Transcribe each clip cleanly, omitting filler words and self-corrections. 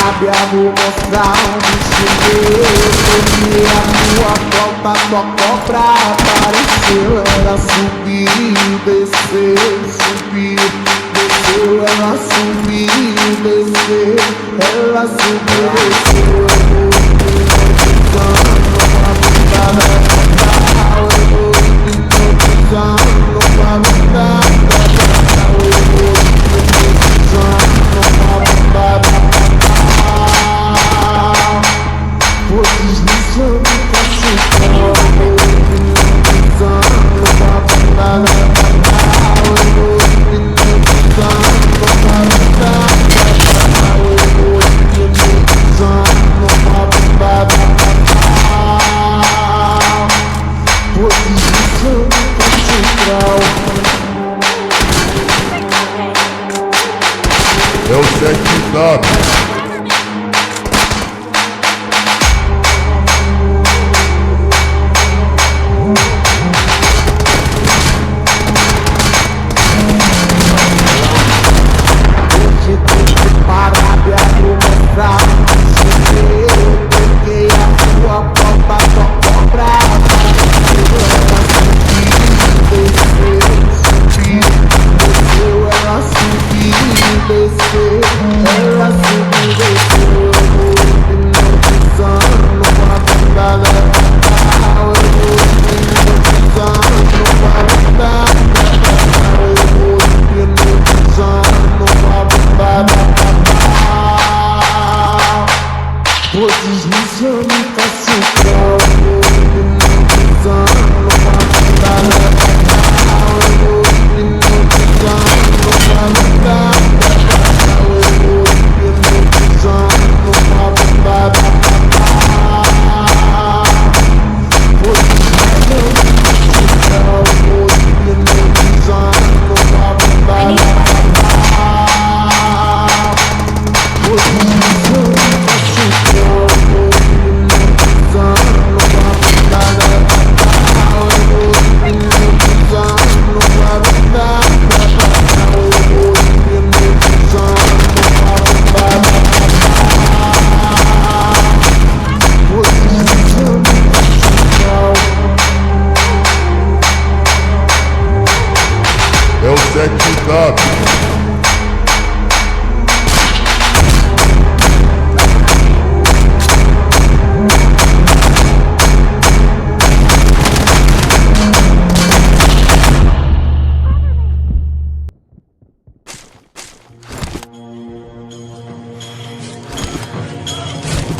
Abbiamo mostrato a tua porta tocou pra aparecer. Ela subiu, desceu, subiu, desceu. Ela subiu, desceu. Ela subiu, desceu. Uma bunda na eu vou hipnotizando uma bunda. É o Sec Top.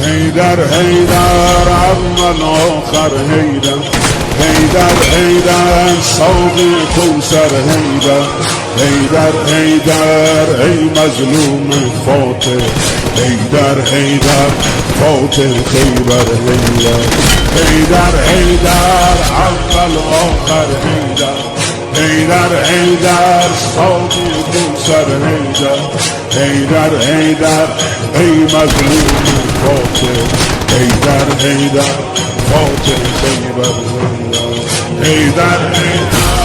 هيدر هيدر عمال آخر هيدر هيدر هيدر صوب کوثر هيدر هيدر هيدر ای مظلوم فاتح هيدر هيدر فاتح خیبر هيدر هيدر هيدر عمال آخر هيدر هيدر هيدر صوب کوثر هيدر هيدر هيدر ای مظلوم فاتح هيدر هيدر فاتح خیبر هيدر هيدر هيدر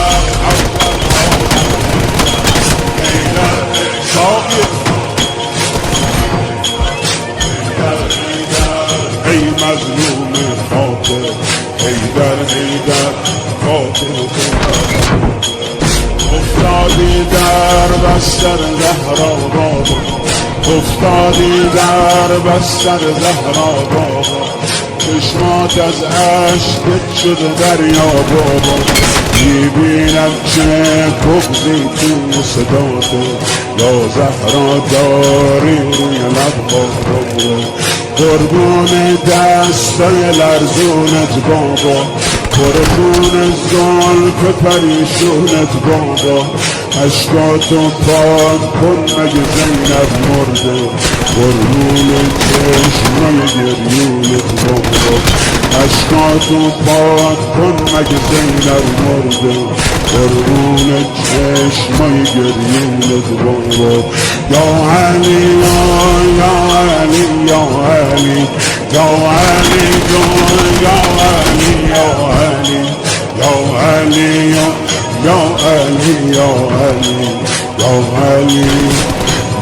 ای مظلوم خاطر هیدر هیدر خاطر افتادی در بستر زهرا بابا افتادی در بستر زهرا بابا چشمات از عشق شده دریا بابا میبینم که بغضی تو صداته یا زهرا داری روی لب بابا قربون دستای لرزونت بابا قربون زلف پریشونت بابا اشکاتو پاک کن مگه زینب مرده قربون چشمای گریونت بابا اشکاتو پاک کن مگه زینب مرده قربون چشمای گریونت بابا یا علی یا علی یا علی یا علی یا علی یا علی یا علی یا علی یا علی یا علی